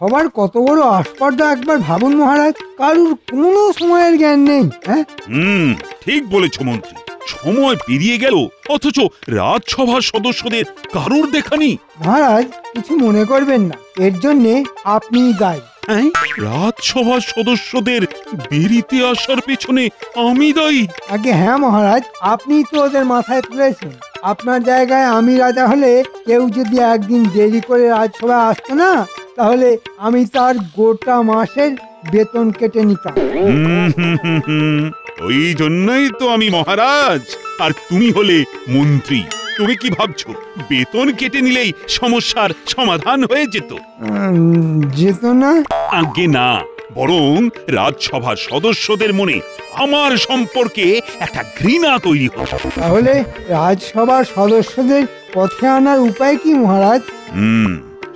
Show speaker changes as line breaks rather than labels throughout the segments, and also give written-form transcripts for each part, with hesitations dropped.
রাজসভার কত বড় আস্পর্ধা একবার ভাবুন মহারাজ, কারুর কোনো সময়ের জ্ঞান নেই। হ্যাঁ,
ঠিক বলেছ মন্ত্রী। সময় পেরিয়ে গেল অথচ রাজসভার সদস্যদের কারুর দেখা নেই।
মহারাজ কিছু মনে করবেন না, এর জন্যে আপনিই দায়ী।
রাজসভার সদস্যদের দেরিতে আসার পেছনে আমি দায়ী?
আগে হ্যাঁ মহারাজ, আপনিই তো ওদের মাথায় তুলেছেন। আপনার জায়গায় আমি রাজা হলে কেউ যদি একদিন দেরি করে রাজসভায় আসতো না, তাহলে আমি তার গোটা মাসের বেতন কেটে নিতাম।
ওই জন্যই তো আমি মহারাজ আর তুমি হলে মন্ত্রী। তুমি কি ভাবছো বেতন কেটে নিলেই সমস্যার সমাধান হয়ে যেত?
যেত না?
আগে না, বরং রাজসভার সদস্যদের মনে আমার সম্পর্কে একটা ঘৃণা তৈরি হবে।
তাহলে রাজসভার সদস্যদের পথে আনার উপায় কি মহারাজ?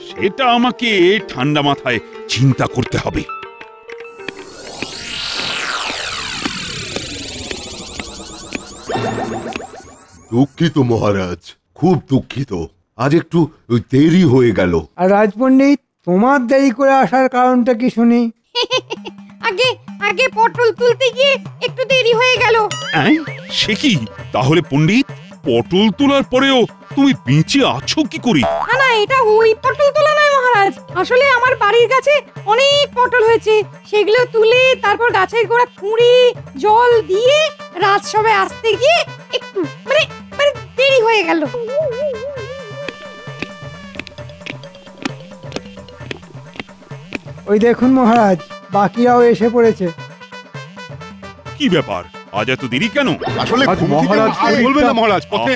সেটা আমাকে ঠান্ডা মাথায় চিন্তা করতে হবে।
দুঃখিত মহারাজ, খুব দুঃখিত, আজ একটু দেরি হয়ে গেল।
আর রাজপণ্ডিত, তোমার দেরি করে আসার কারণটা কি শুনি?
আগে আগে পটল তুলতে গিয়ে একটু দেরি হয়ে গেল।
সে কি? তাহলে পণ্ডিত, পটল তোলার পরেও তুমি বেঁচে আছো কি করে?
না, এটা ওই পটল তোলা নয় মহারাজ। আসলে আমার বাড়ির গাছে অনেক পটল হয়েছে, সেগুলো তুলে তারপর গাছের গোড়া খুঁড়ে জল দিয়ে রাজসভায় আসতে গিয়ে একটু মানে দেরি হয়ে গেল।
ওই দেখুন মহারাজ, বাকিরাও এসে পড়েছে।
কি ব্যাপার, আজ এত দেরি কেন?
আসলে
মহারাজ বলবেন না মহারাজ, পথে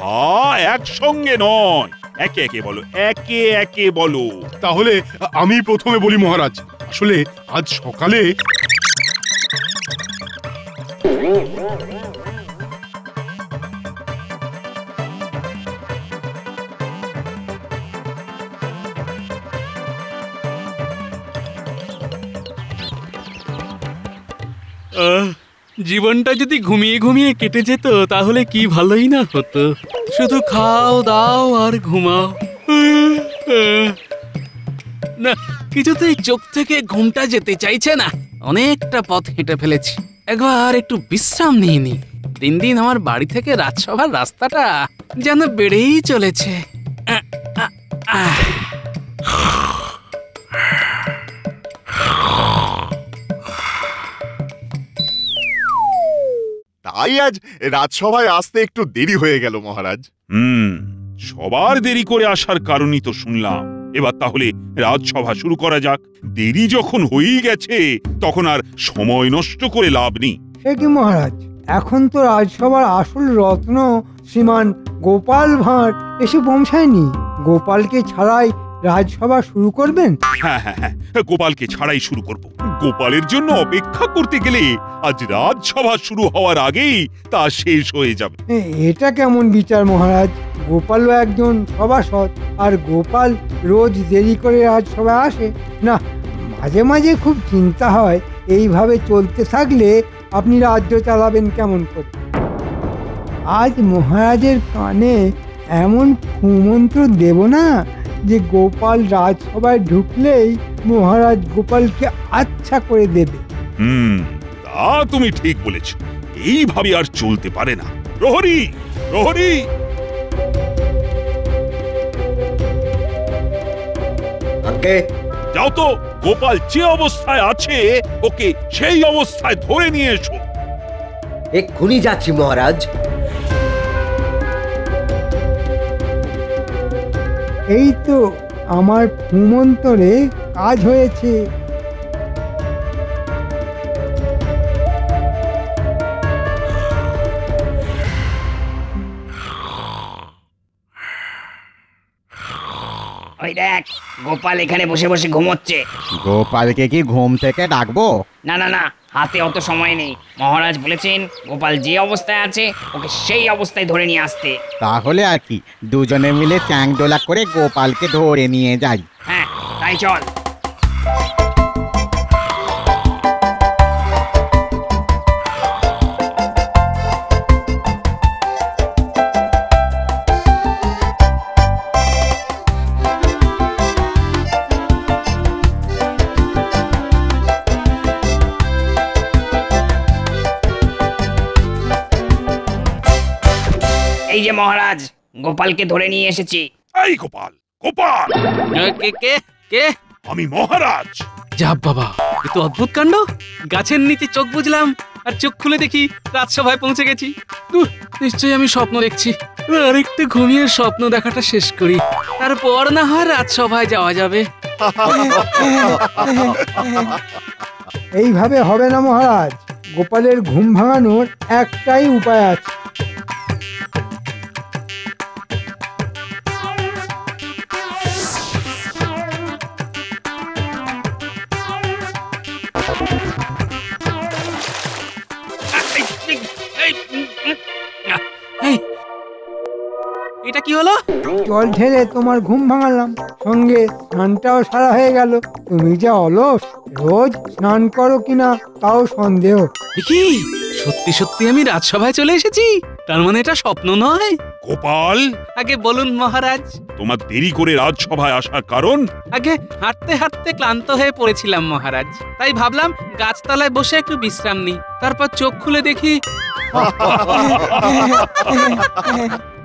একসঙ্গে নয়, একে একে বলো, একে একে বলো।
তাহলে আমি প্রথমে বলি মহারাজ। আসলে আজ সকালে
জীবনটা যদি ঘুমিয়ে ঘুমিয়ে কেটে যেত তাহলে কি ভালোই না হতো। শুধু খাও দাও আর ঘুমাও। না, কিছুতেই চোখ থেকে ঘুমটা যেতে চাইছে না। অনেকটা পথ হেঁটে ফেলেছি, একবার একটু বিশ্রাম নিয়ে নি। দিন দিন আমার বাড়ি থেকে রাজসভার রাস্তাটা যেন বেড়েই চলেছে।
তাই আজ রাজসভায় আসতে একটু দেরি হয়ে গেল মহারাজ।
সবার দেরি করে আসার কারণই তো শুনলাম। এবার তাহলে রাজসভা শুরু করা যাক। দেরি যখন হয়েই গেছে তখন আর সময় নষ্ট করে লাভ নেই।
সে কি মহারাজ, এখন তো রাজসভার আসল রত্ন শ্রীমান গোপাল ভাঁড় এসে পৌঁছায়নি। গোপালকে ছাড়াই রাজসভা শুরু করবেন?
হ্যাঁ, গোপালকে ছাড়াই শুরু করব। গোপালের জন্য অপেক্ষা করতে গেলে আজ রাজসভা শুরু হওয়ার আগেই তা শেষ হয়ে যাবে।
এটা কেমন বিচার মহারাজ? গোপালও একজন সভাসদ, আর গোপাল রোজ দেরি করে রাজসভায় আসে না। মাঝে মাঝে খুব চিন্তা হয়, এইভাবে চলতে থাকলে আপনি রাজ্য চালাবেন কেমন করে? আজ মহারাজের কানে এমন কুমন্ত্র দেব না যে গোপাল রাজসভায় ঢুকলেই মহারাজ গোপালকে আচ্ছা করে দেবে।
তা তুমি ঠিক বলেছ। এইভাবে আর চলতে পারে না। প্রহরী, প্রহরী! যাও তো, গোপাল যে অবস্থায় আছে ওকে সেই অবস্থায় ধরে নিয়ে এসো।
এক্ষুনি যাচ্ছি মহারাজ।
এই তো আমার কুমন্তরে কাজ হয়েছে।
ওই দেখ, গোপাল এখানে বসে বসে ঘুমোচ্ছে।
গোপালকে কি ঘুম থেকে ডাকবো?
না না না, হাতে অত সময় নেই। মহারাজ বলেছেন গোপাল যে অবস্থায় আছে ওকে সেই অবস্থায় ধরে নিয়ে আসতে।
তাহলে আর কি, দুজনে মিলে চ্যাংদোলা করে গোপালকে ধরে নিয়ে যাই।
হ্যাঁ, তাই চল। এই যে মহারাজ, গোপালকে ধরে নিয়ে এসেছি।
এই গোপাল, গোপাল,
কে কে কে?
আমি মহারাজ।
যা বাবা, এ তো অদ্ভুত কাণ্ড। গাছের নিচে চোখ বুঝলাম, আর চোখ খুলে দেখি রাজসভায় পৌঁছে গেছি। নিশ্চয়ই আমি স্বপ্ন দেখছি। আরেকটু ঘুমিয়ে স্বপ্ন দেখাটা শেষ করি, তারপর না হয় রাজসভায় যাওয়া যাবে।
এইভাবে হবে না মহারাজ, গোপালের ঘুম ভাঙানোর একটাই উপায় আছে।
এটা কি হলো?
জল ঢেলে তোমার ঘুম ভাঙালাম, সঙ্গে স্নানটাও সারা হয়ে গেল। তুমি যা অলস, রোজ স্নান করো কিনা তাও সন্দেহ।
কি সত্যি সত্যি আমি রাজসভায় চলে এসেছি? তার মানে এটা স্বপ্ন নয়?
গোপাল,
আগে বলুন মহারাজ।
তোমার দেরি করে রাজসভায় আসার কারণ?
আগে হাঁটতে হাঁটতে ক্লান্ত হয়ে পড়েছিলাম মহারাজ, তাই ভাবলাম গাছতলায় বসে একটু বিশ্রাম নিই। তারপর চোখ খুলে দেখি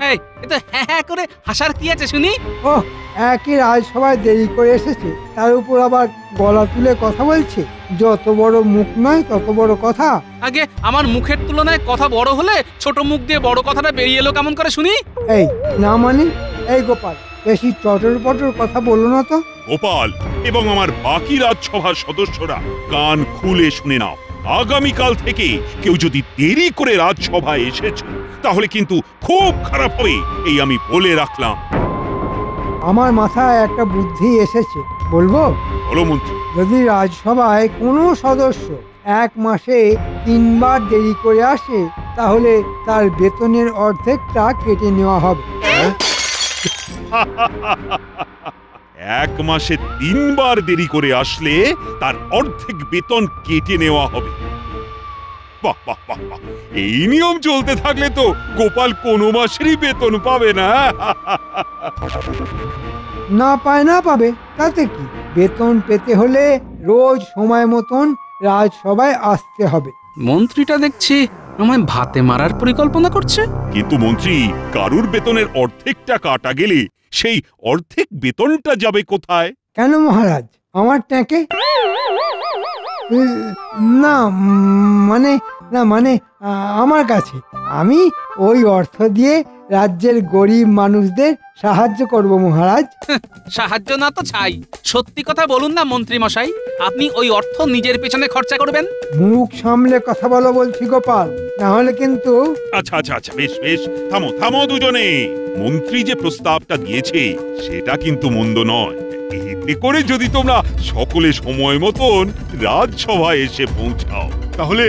এই, এ তো হ্যাঁ হ্যাঁ করে হাসার কি আছে শুনি?
ওহ, একই রাজসভায় দেরি করে এসেছে, তার উপর আবার গলা তুলে কথা বলছে। যত বড় মুখ নয় তত বড় কথা।
আগে আমার মুখের তুলনায় কথা বড় হলে ছোট মুখ দিয়ে বড় কথাটা বেরিয়ে এলো কেমন করে শুনি?
এই না মানে, এই গোপাল, বেশি চটর পটর কথা বলো না তো।
গোপাল এবং আমার বাকি রাজসভার সদস্যরা কান খুলে শুনে নাও, আগামীকাল থেকে কেউ যদি দেরি করে রাজসভায় এসেছো তাহলে কিন্তু খুব খারাপ হবে, এই আমি বলে রাখলাম।
আমার মাথায় একটা বুদ্ধি এসেছে, বলবো?
বলো মন্ত্রী।
যদি রাজসভায় কোনো সদস্য 1 মাসে 3 বার দেরি করে আসে, তাহলে তার বেতনের অর্ধেকটা কেটে নেওয়া হবে।
1 মাসে 3 বার দেরি করে আসলে তার অর্ধেক বেতন কেটে নেওয়া হবে। বাহ বাহ বাহ বাহ, এই নিয়ম চলতে থাকলে তো গোপাল কোনো মাসেরই বেতন পাবে না।
না পায় না পাবে, তাতে কি? বেতন পেতে হলে রোজ সময় মতন রাজসভায় আসতে হবে।
মন্ত্রীটা দেখছি আমায় ভাতে মারার পরিকল্পনা করছে।
কিন্তু মন্ত্রী, কারুর বেতনের অর্ধেকটা কাটা গেলে সেই অর্ধেক বেতনটা যাবে কোথায়?
কেন মহারাজ, আমার ট্যাঁকে? না মানে আমার কাছে। আমি ওই অর্থ দিয়ে রাজ্যের গরিব মানুষদের সাহায্য করব মহারাজ।
সাহায্য না তো ছাই। সত্যি কথা বলুন না মন্ত্রী মশাই, আপনি ওই অর্থ নিজের পেছনে খরচা করবেন?
মুখ সামলে কথা বলো বলছি গোপাল, না হলে কিন্তু।
আচ্ছা আচ্ছা আচ্ছা, বেশ বেশ, থামো থামো দুজনে। মন্ত্রী যে প্রস্তাবটা দিয়েছে সেটা কিন্তু মন্দ নয়। এতে করে যদি তোমরা সকলে সময় মতন রাজসভায় এসে পৌঁছাও,
তাহলে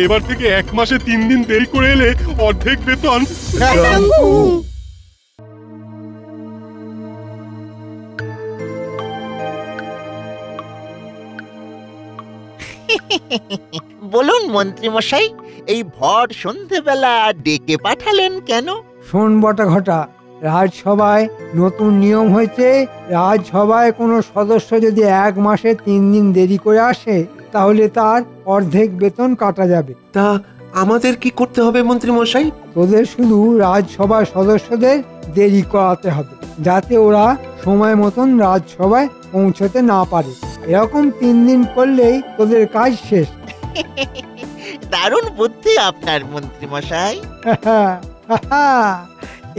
এবার থেকে 1 মাসে 3 দিন দেরি করে এলে অর্ধেক বেতন।
বলুন মন্ত্রী মশাই, এই ভর সন্ধেবেলা ডেকে পাঠালেন কেন?
শোন বটা ঘটা, রাজসভায় নতুন নিয়ম হয়েছে, রাজসভায় কোনো সদস্য যদি 1 মাসে 3 দিন দেরি করে আসে, তাহলে তার অর্ধেক বেতন কাটা যাবে।
তা আমাদের কি করতে হবে মন্ত্রী মশাই?
তোদের শুধু রাজসভার সদস্যদের দেরি করাতে হবে, যাতে ওরা সময় মতন রাজসভায় পৌঁছতে না পারে। এরকম 3 দিন করলেই তোদের কাজ শেষ।
দারুণ বুদ্ধি আপনার মন্ত্রী মশাই।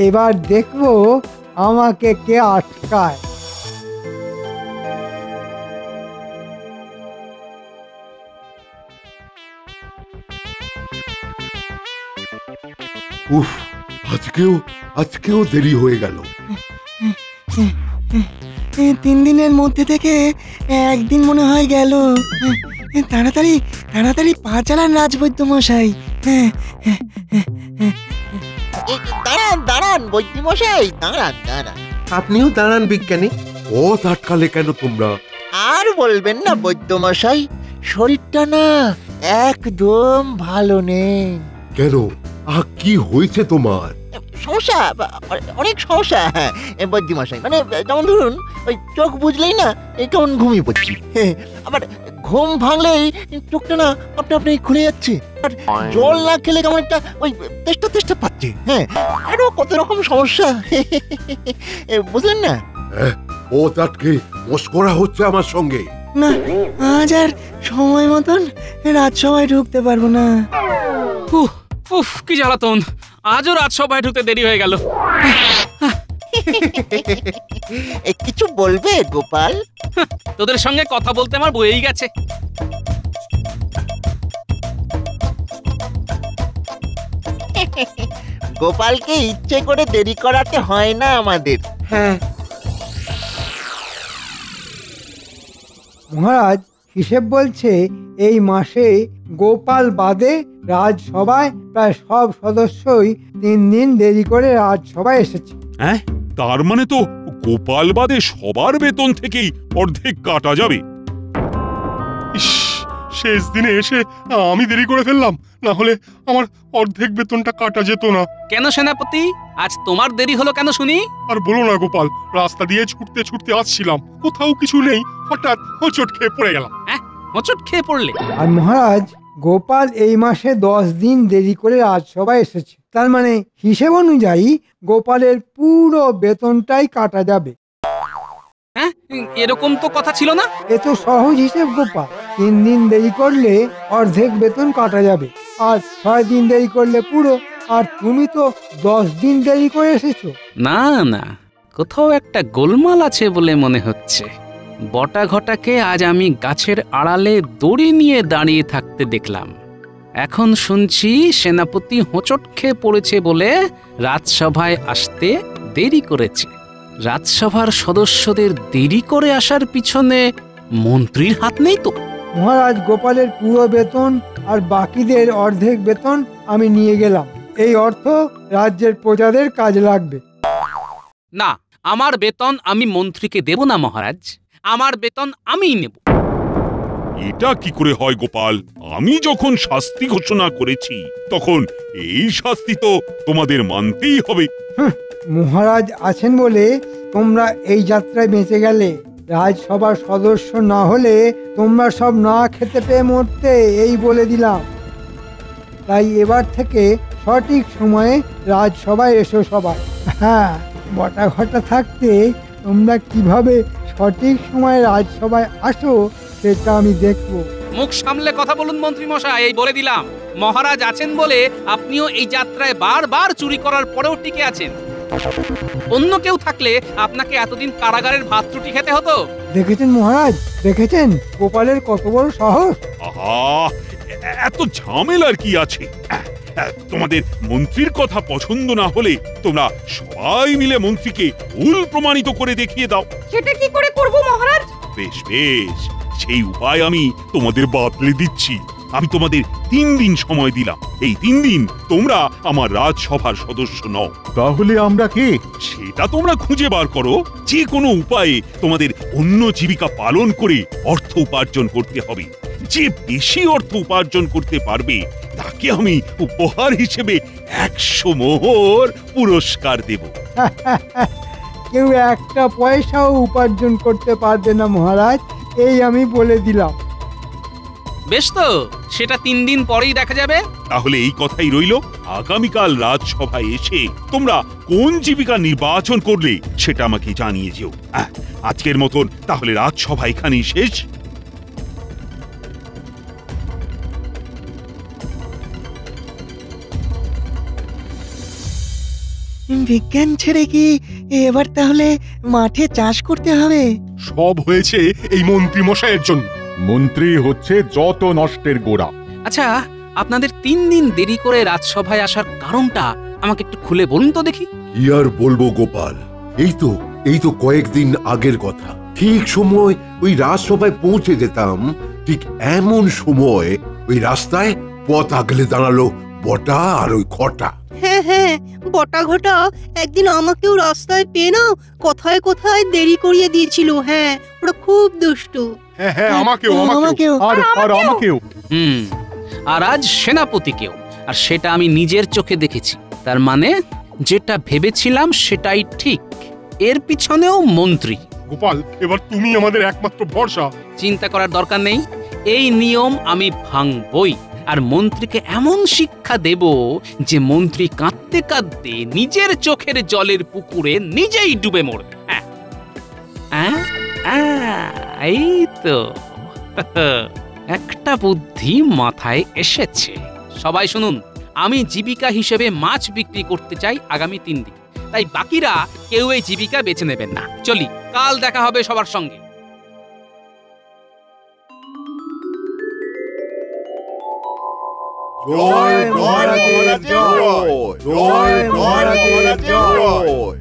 এবার দেখবো আমাকে কে আটকায়।
উফ, আজকেও দেরি হয়ে গেল।
3 দিনের মধ্যে থেকে 1 দিন মনে হয় গেল। তাড়াতাড়ি তাড়াতাড়ি পা চালান রাজবৈদ্য মশাই।
দাঁড়ান দাঁড়ান বৈদ্য মশাই, দাঁড়ান।
আপনিও দাঁড়ান বিজ্ঞানী।
পথ আটকালে কেন তোমরা?
আর বলবেন না বৈদ্য মশাই, শরীরটা না একদম ভালো নেই।
কেন? কি হয়েছে তোমার?
সমস্যা, অনেক সমস্যা। হ্যাঁ বৈদ্য মশাই, মানে যেমন ধরুন, ওই চোখ বুঝলেই না কেমন ঘুমিয়ে পড়ছি। আবার ঘুম ভাঙলেই চোখটা না আপনি আপনি খুলে যাচ্ছে, আর জল না খেলে কেমন একটা ওই তেষ্টা তেষ্টা পাচ্ছে। হ্যাঁ, আরো কত রকম সমস্যা বুঝলেন না?
ও তাটকে মস্করা হচ্ছে আমার সঙ্গে।
না, আজ আর সময় মতন রাজসভায় ঢুকতে পারবো না।
উফ, কি জ্বালাতন! আজও রাজসভায় ঢুকতে দেরি হয়ে গেল।
কিছু বলবে গোপাল?
তোদের সঙ্গে কথা বলতে আমার বয়েই গেছে।
গোপালকে ইচ্ছে করে দেরি করাতে হয় না আমাদের।
হ্যাঁ,
মহারাজ, হিসেব বলছে এই মাসে গোপাল বাদে রাজসভায় প্রায় সব সদস্যই 3 দিন দেরি করে রাজসভায় এসেছে।
হ্যাঁ, তার মানে তো গোপাল বাদে সবার বেতন থেকেই অর্ধেক কাটা যাবে।
ইস, শেষ দিনে এসে আমি দেরি করে ফেললাম, না হলে আমার অর্ধেক বেতনটা কাটা যেত না।
কেন সেনাপতি, আজ তোমার দেরি হলো কেন শুনি?
আর বলো না গোপাল, রাস্তা দিয়ে ছুটতে ছুটতে আসছিলাম, কোথাও কিছু নেই, হঠাৎ হোঁচট খেয়ে পড়ে গেলাম।
হ্যাঁ, হোঁচট খেয়ে পড়লে?
আর মহারাজ, গোপাল এই মাসে 10 দিন দেরি করে রাজসভায় এসেছে। তার মানে হিসেব অনুযায়ী গোপালের পুরো বেতনটাই কাটা যাবে।
হ্যাঁ, এরকম তো কথা ছিল না।
এ তো সহজ হিসেব গোপাল। 3 দিন দেরি করলে অর্ধেক বেতন কাটা যাবে, আর 6 দিন দেরি করলে পুরো। আর তুমি তো 10 দিন দেরি করে এসেছো।
না না, কোথাও একটা গোলমাল আছে বলে মনে হচ্ছে। বটা ঘটাকে আজ আমি গাছের আড়ালে দড়ি নিয়ে দাঁড়িয়ে থাকতে দেখলাম। এখন শুনছি সেনাপতি হোঁচট খেয়ে পড়েছে বলে রাজসভায় আসতে দেরি করেছে। রাজসভার সদস্যদের দেরি করে আসার পিছনে মন্ত্রীর হাত নেই তো?
মহারাজ, গোপালের পুরো বেতন আর বাকিদের অর্ধেক বেতন আমি নিয়ে গেলাম। এই অর্থ রাজ্যের প্রজাদের কাজে লাগবে।
না, আমার বেতন আমি মন্ত্রীকে দেব না মহারাজ, আমার বেতন আমিই নেব।
এটা কি করে হয় গোপাল? আমি যখন শাস্তি ঘোষণা করেছি তখন এই শাস্তি তো তোমাদের মানতেই হবে।
মহারাজ আছেন বলে তোমরা এই যাত্রায় বেঁচে গেলে। রাজসভার সদস্য না হলে তোমরা সব না খেতে পেয়ে মরতে, এই বলে দিলাম। তাই এবার থেকে সঠিক সময়ে রাজসভায় এসো সবাই। হ্যাঁ, বটা ঘটা থাকতে তোমরা কিভাবে সঠিক সময়ে রাজসভায় আসো সেটা আমি দেখব।
মুখ সামলে কথা বলুন মন্ত্রী মশাই, এই বলে দিলাম। মহারাজ আছেন বলে আপনিও এই যাত্রায় বারবার চুরি করার পরেও টিকে আছেন। অন্য কেউ থাকলে আপনাকে এতদিন কারাগারের ভাত রুটি খেতে হতো।
দেখেছেন মহারাজ, দেখেছেন গোপালের কত বড় সাহস।
আহা, এত ঝামেলার কি আছে? তোমাদের মন্ত্রীর কথা পছন্দ না হলে তোমরা সবাই মিলে মন্ত্রীকে ভুল প্রমাণিত করে দেখিয়ে দাও।
সেটা কি করে করব মহারাজ?
বেশ বেশ, সেই উপায় আমি তোমাদের বাতলে দিচ্ছি। আমি তোমাদের 3 দিন সময় দিলাম। এই 3 দিন তোমরা আমার রাজসভার সদস্য নও।
তাহলে আমরা কে?
সেটা তোমরা খুঁজে বার করো। যে কোনো উপায়ে তোমাদের অন্য জীবিকা পালন করে অর্থ উপার্জন করতে হবে। যে বেশি অর্থ উপার্জন করতে পারবে তাকে আমি উপহার হিসেবে 100 মোহর পুরস্কার দেব।
কেউ একটা পয়সাও উপার্জন করতে পারবে না মহারাজ, এই আমি বলে দিলাম।
বেশ, তো সেটা 3 দিন পরেই দেখা যাবে।
তাহলে এই কথাই রইল, আগামীকাল রাজসভায় এসে তোমরা কোন জীবিকা নির্বাচন করলে সেটা আমাকে জানিয়ে যেও। আজকের মতন তাহলে রাজসভা এখানেই শেষ।
বিজ্ঞান ছেড়ে কি এবার তাহলে মাঠে চাষ করতে হবে?
সব হয়েছে এই মন্ত্রী মশাইয়ের জন্য।
মন্ত্রী হচ্ছে যত নষ্টের গোড়া।
আচ্ছা, আপনাদের 3 দিন দেরি করে রাজসভায় আসার কারণটা আমাকে একটু খুলে বলুন তো দেখি।
কি আর বলবো গোপাল, এই তো কয়েকদিন আগের কথা। ঠিক সময় ওই রাজসভায় পৌঁছে যেতাম, ঠিক এমন সময় ওই রাস্তায় পথ আগলে দাঁড়ালো বটা আর ওই ঘটা।
হ্যাঁ হ্যাঁ, বটা ঘটা একদিন আমাকেও রাস্তায় পেয়ে না কোথায় কোথায় দেরি করিয়ে দিয়েছিল। হ্যাঁ, ওরা খুব দুষ্টু।
হ্যাঁ হ্যাঁ, আমাকেও।
আর আমাকেও।
আর আজ সেনাপতিকেও, আর সেটা আমি নিজের চোখে দেখেছি। তার মানে যেটা ভেবেছিলাম সেটাই ঠিক। এর পিছনেও মন্ত্রী।
গোপাল, এবার তুমি আমাদের একমাত্র ভরসা।
চিন্তা করার দরকার নেই, এই নিয়ম আমি ভাঙবই। আর মন্ত্রীকে এমন শিক্ষা দেব যে মন্ত্রী কাঁদতে কাঁদতে নিজের চোখের জলের পুকুরে নিজেই ডুবে মরবে। এই তো একটা বুদ্ধি মাথায় এসেছে। সবাই শুনুন, আমি জীবিকা হিসেবে মাছ বিক্রি করতে চাই আগামী 3 দিন। তাই বাকিরা কেউ এই জীবিকা বেছে নেবেন না। চলি, কাল দেখা হবে সবার সঙ্গে।
জয় মহারাজের জয়, জয় মহারাজের জয়।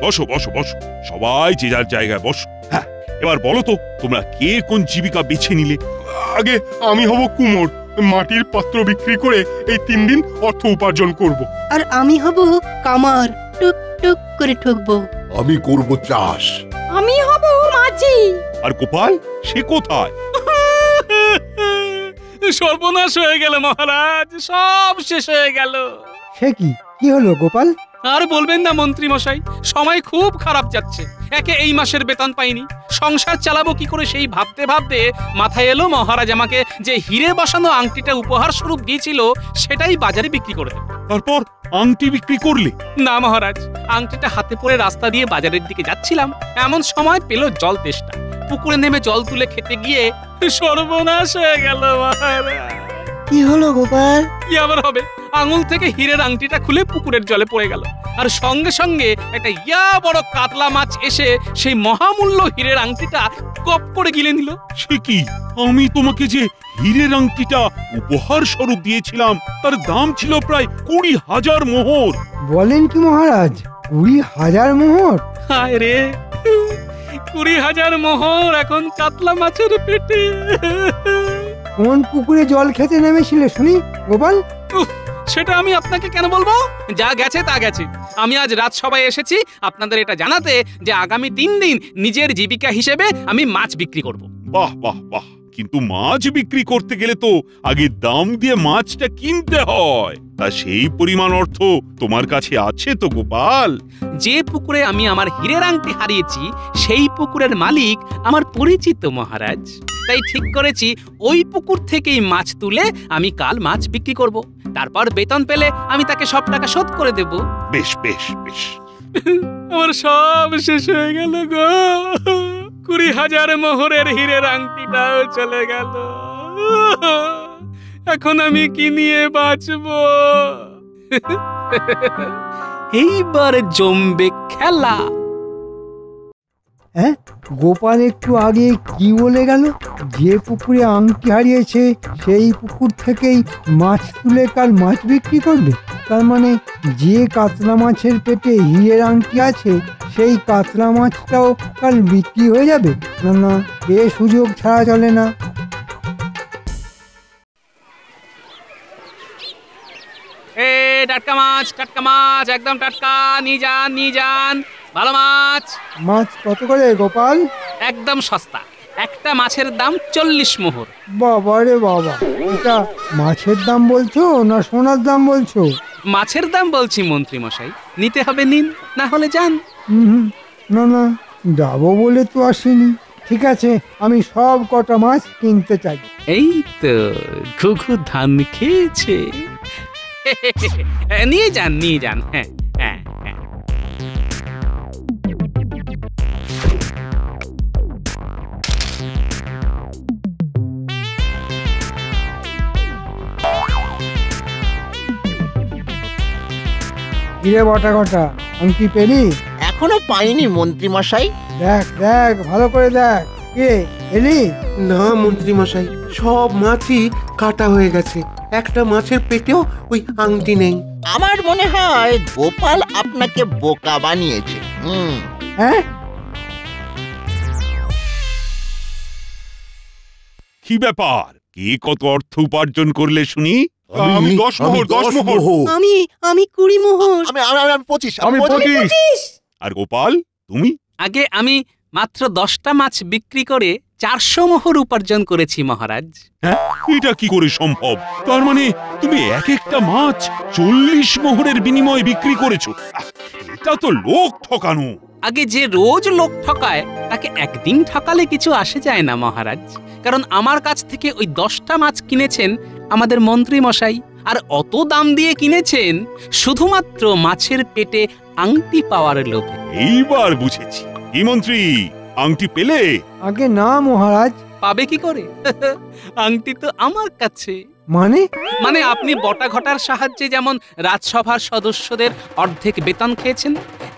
বসো বসো বসো, সবাই যে যার জায়গায় বসো। হ্যাঁ, এবার বলো তো তোমরা কে কোন জীবিকা বেছে নিলে?
আগে আমি হব কুমোর, মাটির পাত্র বিক্রি করে এই 3 দিন অর্থ উপার্জন করব।
আর আমি হব কামার, টুক টুক করে ঠুকবো।
আমি করব চাষ।
আমি হব মাঝি।
আর গোপাল সে কোথায়?
সর্বনাশ হয়ে গেল মহারাজ, সব শেষ হয়ে গেল।
সে কি হলো গোপাল?
আর বলবেন না মন্ত্রী মশাই, সময় খুব খারাপ যাচ্ছে। একে এই মাসের বেতন পাইনি, সংসার চালাবো কি করে সেই ভাবতে ভাবতে মাথায় এলো মহারাজ আমাকে যে হিরে বসানো আংটিটা উপহার স্বরূপ দিয়েছিল সেটাই বাজারে বিক্রি করে দেব।
তারপর আংটি বিক্রি করলে?
না মহারাজ, আংটিটা হাতে পরে রাস্তা দিয়ে বাজারের দিকে যাচ্ছিলাম, এমন সময় পেল জল তেষ্টা। পুকুরে নেমে জল তুলে খেতে গিয়ে সর্বনাশ হয়ে গেল মহারাজ।
কি হলো গোপাল?
কি আবার হবে, আঙুল থেকে হীরের আংটিটা খুলে পুকুরের জলে পড়ে গেল। আর সঙ্গে সঙ্গে একটা ইয়া বড় কাতলা মাছ এসে সেই মহামূল্য হীরের আংটিটা কপ করে গিলে নিল।
সে কি, আমি তোমাকে যে হীরের আংটিটা উপহার স্বরূপ দিয়েছিলাম তার দাম ছিল প্রায় 20,000 মোহর।
বলেন কি মহারাজ, 20,000 মোহর?
হায় রে, 20,000 মোহর এখন কাতলা মাছের পেটে।
কোন পুকুরে জল খেতে নেমেছিলে শুনি গোপাল?
সেটা আমি আপনাকে কেন বলবো? যা গেছে তা গেছে। আমি আজ রাজসভায় এসেছি আপনাদের এটা জানাতে যে আগামী 3 দিন নিজের জীবিকা হিসেবে আমি মাছ বিক্রি করব।
বাহ বাহ বাহ, কিন্তু মাছ বিক্রি করতে গেলে তো আগে দাম দিয়ে মাছটা কিনতে হয়। তা সেই পরিমাণ অর্থ তোমার কাছে আছে তো গোপাল?
যে পুকুরে আমি আমার হীরের আংটি হারিয়েছি সেই পুকুরের মালিক আমার পরিচিত মহারাজ। তাই ঠিক করেছি ওই পুকুর থেকেই মাছ তুলে আমি কাল মাছ বিক্রি করব। তারপর বেতন পেলে আমি তাকে সব টাকা শোধ করে দেব।
বেশ বেশ বেশ।
আমার সব শেষ হয়ে গেল গো, 20,000 মোহরের হীরের আংটিটাও চলে গেল। এখন আমি কি নিয়ে বাঁচবো? এইবার জমবে খেলা।
হ্যাঁ, গোপাল একটু আগে কি বলে গেল? যে পুকুরে আংটি হারিয়েছে সেই পুকুর থেকেই মাছ তুলে কাল মাছ বিক্রি করবে। তার মানে যে কাতলা মাছের পেটে হীরের আংটি আছে সেই কাতলা মাছটাও কাল বিক্রি হয়ে যাবে। না না, এ সুযোগ ছাড়া চলে না।
টাটকা মাছ, টাটকা মাছ, একদম টাটকা, নিয়ে যান নিয়ে যান। ভালো মাছ।
মাছ কত করে গোপাল?
একদম সস্তা, একটা মাছের দাম 40 মোহর।
বাবা রে বাবা, এটা মাছের দাম বলছো না সোনার দাম বলছো?
মাছের দাম বলছি মন্ত্রী মশাই, নিতে হবে নিন, না হলে যান।
না না, যাবো বলে তো আসিনি। ঠিক আছে, আমি সব কটা মাছ কিনতে চাই।
এই তো ঘুঘু ধান খেয়েছে। নিয়ে যান নিয়ে যান। হ্যাঁ হ্যাঁ হ্যাঁ।
কিরে বটা কটা, আংটি পেলি?
এখনো পাইনি মন্ত্রী মশাই।
দেখ দেখ, ভালো করে দেখ। কে এলি?
না মন্ত্রী মশাই, সব মাছই কাটা হয়ে গেছে। একটা মাছের পেটেও ওই আংটি নেই।
আমার মনে হয় গোপাল আপনাকে বোকা বানিয়েছে।
হ্যাঁ,
কি ব্যাপার, কে কত অর্থ উপার্জন করলে শুনি?
আমি 10 মোহর।
আমি 20 মোহর।
আমি 25।
আমি 25।
আর গোপাল তুমি?
আগে আমি মাত্র 10টা মাছ বিক্রি করে 400 মোহর উপার্জন করেছি মহারাজ।
হ্যাঁ, এটা কি করে সম্ভব? তার মানে তুমি এক একটা মাছ 40 মোহরের বিনিময়ে বিক্রি করেছো? এটা তো লোক ঠকানো।
আগে যে রোজ লোক ঠকায় তাকে একদিন ঠকালে কিছু আসে যায় না মহারাজ, কারণ আমার কাছ থেকে ওই 10টা মাছ কিনেছেন আমাদের মন্ত্রী মশাই, আর অত দাম দিয়ে কিনেছেন শুধুমাত্র মাছের পেটে আংটি পাওয়ার লোভে।
এইবার বুঝেছি। কি মন্ত্রী, আংটি পেলে?
আগে না মহারাজ।
পাবে কি করে? আংটি তো আমার কাছে।
মানে
আপনি বটা ঘটার সাহায্যে যেমন রাজসভার সদস্যদের অর্ধেক বেতন খেয়েছেন,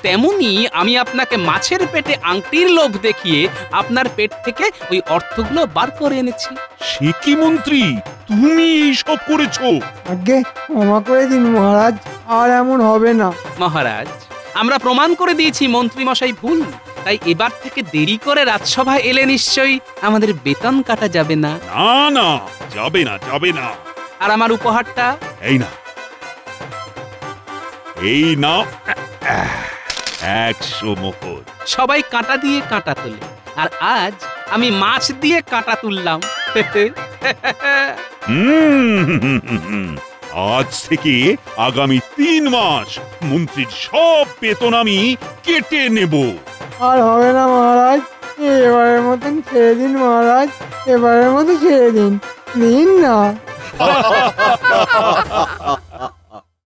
তেমনি আমি আপনাকে মাছের পেটে আংটির লোভ দেখিয়ে আপনার পেট থেকে ওই অর্থগুলো বার করে এনেছি।
সে কি মন্ত্রী, তুমি এইসব করেছো?
আগে ক্ষমা করে দিন মহারাজ, আর এমন হবে না।
মহারাজ, আমরা প্রমাণ করে দিয়েছি মন্ত্রী মশাই ভুল, তাই এবার থেকে দেরি করে রাজসভায় এলে নিশ্চয়ই আমাদের বেতন কাটা যাবে না।
না না, যাবে না, যাবে না।
আর আমার উপহারটা?
এই না, এই না, 100 মোহর।
সবাই কাঁটা দিয়ে কাঁটা তোলে, আর আজ আমি মাছ দিয়ে কাঁটা তুললাম।
আজ থেকে আগামী 3 মাস মন্ত্রীর সব বেতন আমি কেটে নেব।
আর হবে না মহারাজ, এবারের মতন ছেড়ে দিন মহারাজ, এবারের মতো ছেড়ে দিন, দিন না।